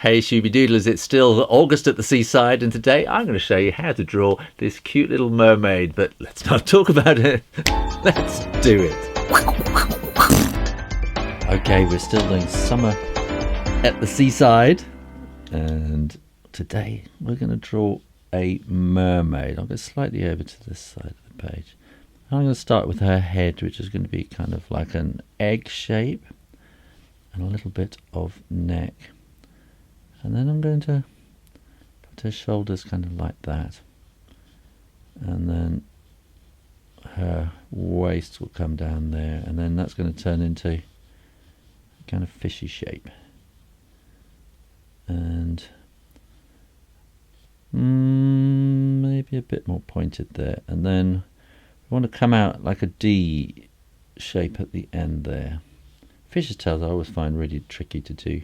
Hey Shooby Doodlers, it's still August at the seaside, and today I'm going to show you how to draw this cute little mermaid, but let's not talk about it. Let's do it. Okay, we're still doing summer at the seaside, and today we're going to draw a mermaid. I'll go slightly over to this side of the page. I'm going to start with her head, which is going to be kind of like an egg shape, and a little bit of neck. And then I'm going to put her shoulders kind of like that. And then her waist will come down there. And then that's going to turn into a kind of fishy shape. And maybe a bit more pointed there. And then we want to come out like a D shape at the end there. Fish's tails I always find really tricky to do.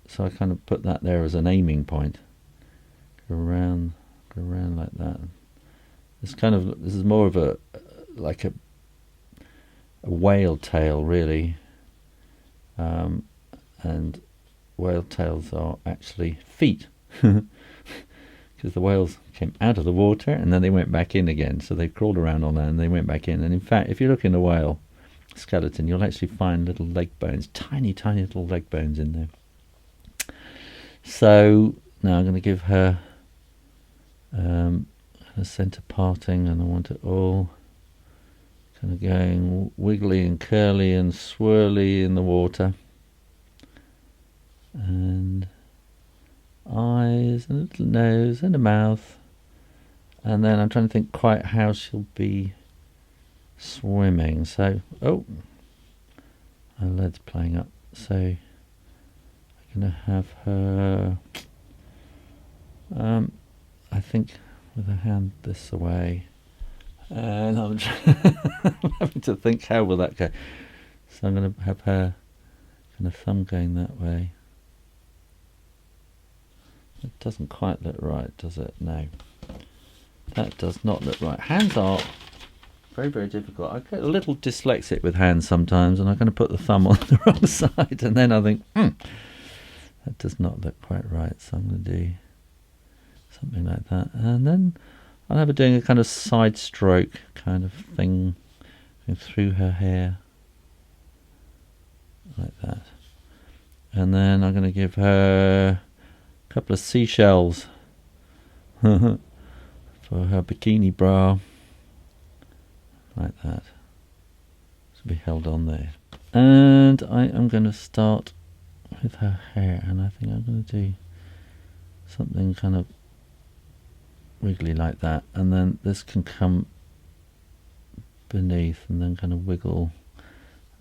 So I kind of put that there as an aiming point. Go around like that. This is more of a like a whale tail really, and whale tails are actually feet, because the whales came out of the water and then they went back in again. So they crawled around on land and they went back in. And in fact, if you look in a whale skeleton, you'll actually find little leg bones, tiny little leg bones in there. So now I'm going to give her a centre parting, and I want it all kind of going wiggly and curly and swirly in the water, and eyes and a little nose and a mouth. And then I'm trying to think quite how she'll be swimming. So her legs playing up, so I'm going to have her I think with her hand this away, and I'm having to think how will that go. So I'm going to have her kind of thumb going that way. It doesn't quite look right, does it? No, that does not look right. Hands are very difficult. I get a little dyslexic with hands sometimes, and I'm going to put the thumb on the wrong side, and then I think that does not look quite right, so I'm going to do something like that. And then I'll have her doing a kind of side stroke kind of thing going through her hair like that. And then I'm going to give her a couple of seashells for her bikini bra like that. This will be held on there. And I am going to start with her hair, and I think I'm going to do something kind of wiggly like that, and then this can come beneath and then kind of wiggle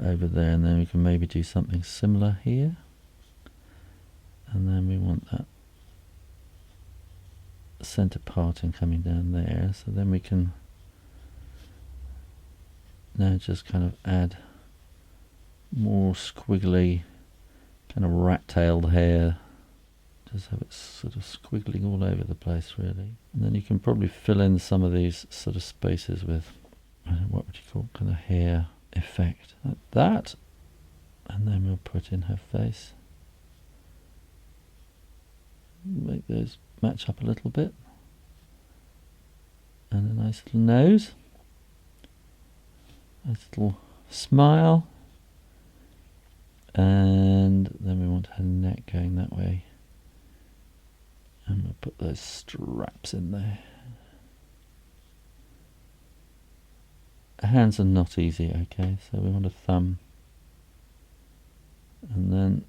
over there, and then we can maybe do something similar here, and then we want that centre parting coming down there. So then we can now just kind of add more squiggly kind of rat-tailed hair, just have it sort of squiggling all over the place really. And then you can probably fill in some of these sort of spaces with, I don't know, what would you call, kind of hair effect like that. And then we'll put in her face, make those match up a little bit, and a nice little nose, nice little smile. And then we want her neck going that way, and we'll put those straps in there. Hands are not easy, okay, so we want a thumb, and then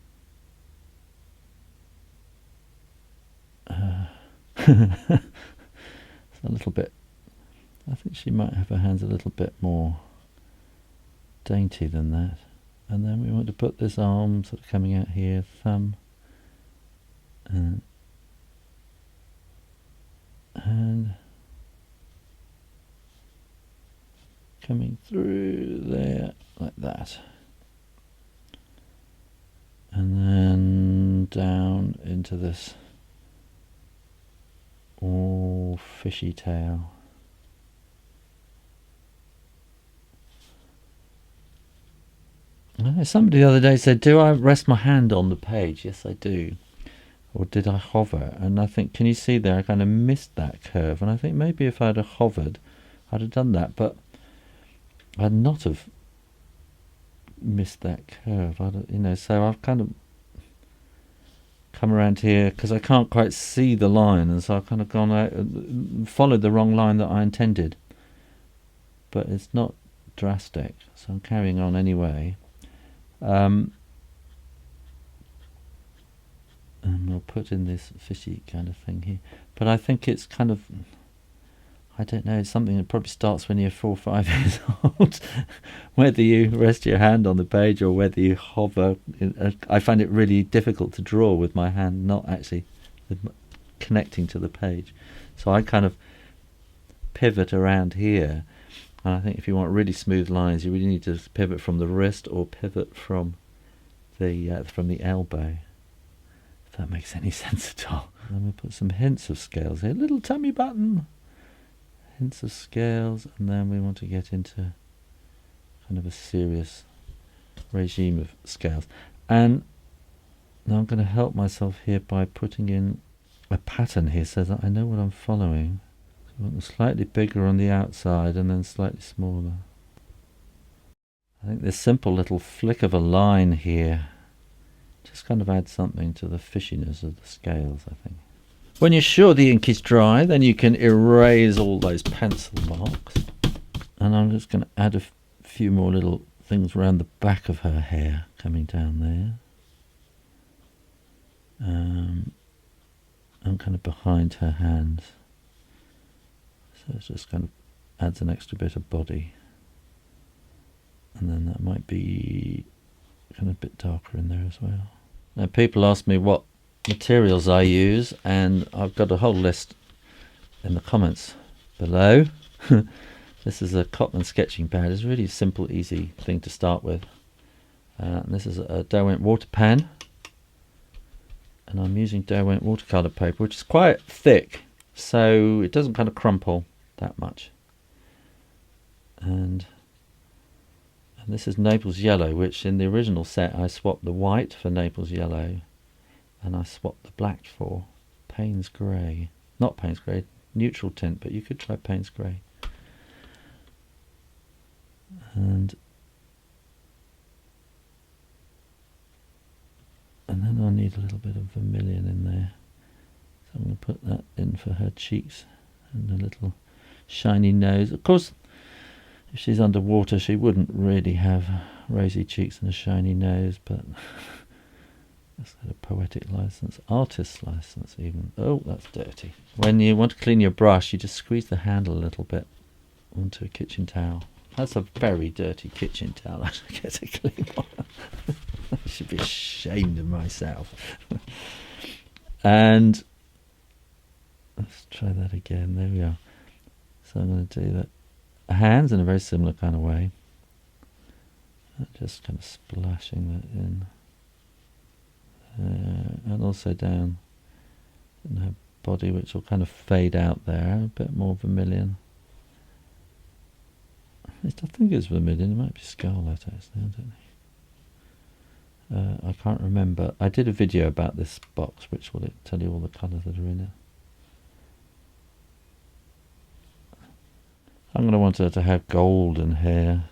it's a little bit, I think she might have her hands a little bit more dainty than that. And then we want to put this arm sort of coming out here, thumb, and coming through there like that, and then down into this all fishy tail. I Somebody the other day said, do I rest my hand on the page? Yes, I do. Or did I hover? And I think, can you see there, I kind of missed that curve. And I think maybe if I'd have hovered, I'd have done that. But I'd not have missed that curve. So I've kind of come around here because I can't quite see the line. And so I've kind of gone out and followed the wrong line that I intended. But it's not drastic. So I'm carrying on anyway. And we'll put in this fishy kind of thing here. But I think it's kind of, I don't know, it's something that probably starts when you're 4 or 5 years old. Whether you rest your hand on the page or whether you hover. I find it really difficult to draw with my hand not actually connecting to the page. So I kind of pivot around here. And I think if you want really smooth lines, you really need to pivot from the wrist or pivot from the elbow. If that makes any sense at all. Then we put some hints of scales here. Little tummy button. Hints of scales. And then we want to get into kind of a serious regime of scales. And now I'm going to help myself here by putting in a pattern here so that I know what I'm following. So I want them slightly bigger on the outside and then slightly smaller. I think this simple little flick of a line here just kind of adds something to the fishiness of the scales, I think. When you're sure the ink is dry, then you can erase all those pencil marks. And I'm just going to add a few more little things around the back of her hair coming down there. And kind of behind her hands. So it just kind of adds an extra bit of body. And then that might be kind of a bit darker in there as well. Now people ask me what materials I use, and I've got a whole list in the comments below. This is a Cotman sketching pad. It's a really simple, easy thing to start with. And this is a Derwent water pen, and I'm using Derwent watercolor paper, which is quite thick, so it doesn't kind of crumple that much. And this is Naples yellow, which in the original set I swapped the white for Naples yellow, and I swapped the black for Payne's grey. Not Payne's grey, neutral tint, but you could try Payne's grey. And then I need a little bit of vermilion in there. So I'm going to put that in for her cheeks and a little shiny nose. Of course, if she's underwater, she wouldn't really have rosy cheeks and a shiny nose, but that's a poetic license, artist's license even. Oh, that's dirty. When you want to clean your brush, you just squeeze the handle a little bit onto a kitchen towel. That's a very dirty kitchen towel. I should get a clean one. I should be ashamed of myself. And let's try that again. There we are. So I'm going to do that. Hands in a very similar kind of way. Just kind of splashing that in. And also down in her body, which will kind of fade out there. A bit more vermilion. At least I think it's vermilion. It might be scarlet actually, I don't know. I can't remember. I did a video about this box, which will tell you all the colours that are in it. I'm going to want her to have golden hair.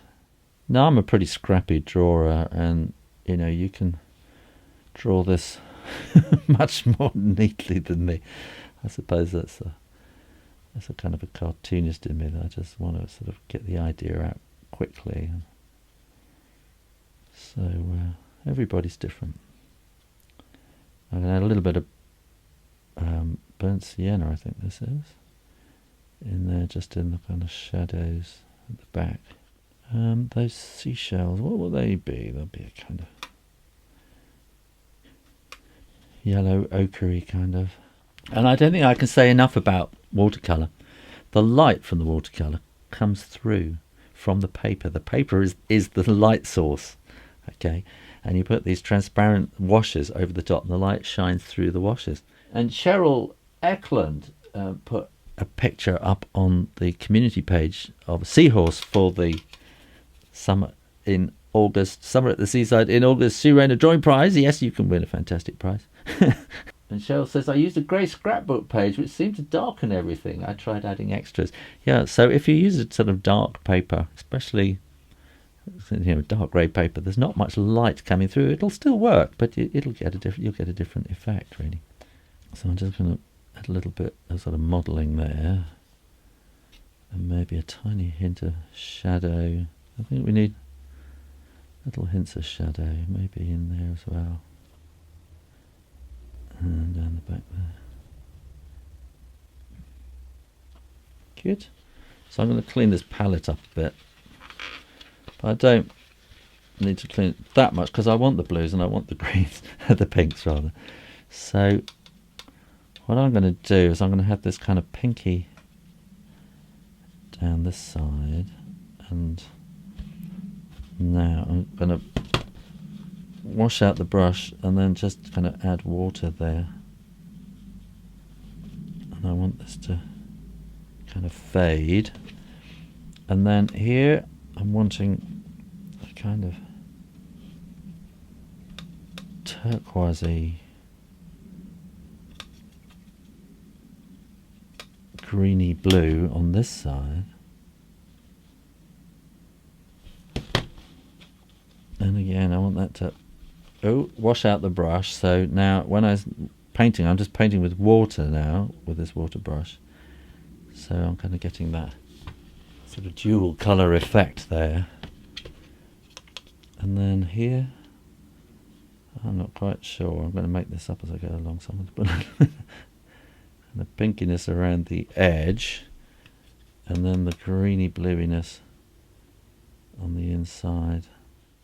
Now I'm a pretty scrappy drawer, and you know, you can draw this much more neatly than me. I suppose that's a kind of a cartoonist in me, that I just want to sort of get the idea out quickly. So everybody's different. I'm going to add a little bit of burnt sienna, I think this is, in there, just in the kind of shadows at the back. Those seashells, what will they be? They'll be a kind of yellow ochre kind of. And I don't think I can say enough about watercolour. The light from the watercolour comes through from the paper. The paper is the light source, okay? And you put these transparent washes over the top and the light shines through the washes. And Cheryl Eklund put a picture up on the community page of a seahorse for the summer in August, Summer at the Seaside in August, Shoo Rayner Drawing Prize. Yes, you can win a fantastic prize. And Cheryl says, I used a grey scrapbook page which seemed to darken everything. I tried adding extras. Yeah, so if you use a sort of dark paper, especially dark grey paper, there's not much light coming through. It'll still work, but you'll get a different effect, really. So I'm just going to add a little bit of sort of modelling there, and maybe a tiny hint of shadow. I think we need little hints of shadow, maybe in there as well. And down the back there. Good. So I'm going to clean this palette up a bit. But I don't need to clean it that much because I want the blues and I want the greens, the pinks rather. So what I'm going to do is I'm going to have this kind of pinky down this side, and now I'm going to wash out the brush and then just kind of add water there, and I want this to kind of fade, and then here I'm wanting a kind of turquoisey greeny blue on this side. And again, I want that to wash out the brush. So now when I was painting, I'm just painting with water now, with this water brush. So I'm kind of getting that sort of dual colour effect there. And then here, I'm not quite sure. I'm going to make this up as I go along. So I'm going to put the pinkiness around the edge, and then the greeny bluiness on the inside.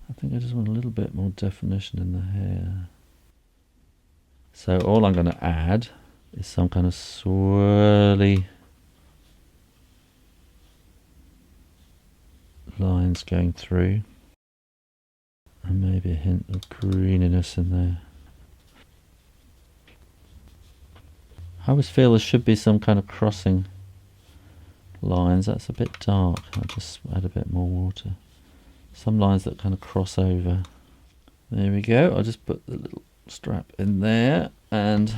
I think I just want a little bit more definition in the hair. So all I'm going to add is some kind of swirly lines going through, and maybe a hint of greeniness in there. I always feel there should be some kind of crossing lines. That's a bit dark. I'll just add a bit more water. Some lines that kind of cross over. There we go. I'll just put the little strap in there and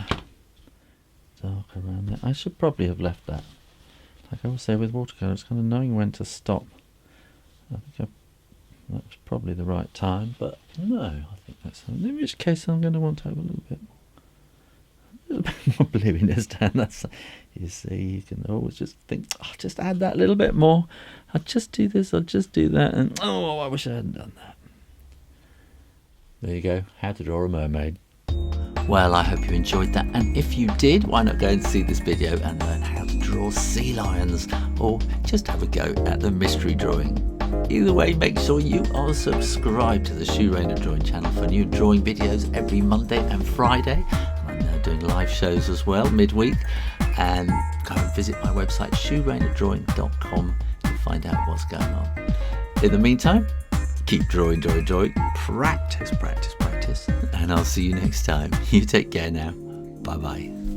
dark around there. I should probably have left that. Like I always say with watercolour, it's kind of knowing when to stop. I think that was probably the right time, but no, I think that's, in which case I'm going to want to have a little bit more bluiness down that side. You see, you can always just think, I'll just add that little bit more. I'll just do this, I'll just do that, and oh, I wish I hadn't done that. There you go, how to draw a mermaid. Well, I hope you enjoyed that, and if you did, why not go and see this video and learn how to draw sea lions, or just have a go at the mystery drawing. Either way, make sure you are subscribed to the Shoo Rayner Drawing channel for new drawing videos every Monday and Friday. I'm now doing live shows as well midweek, and go and visit my website shooraynerdrawing.com to find out what's going on. In the meantime, keep drawing, practice, and I'll see you next time. You take care now. Bye bye.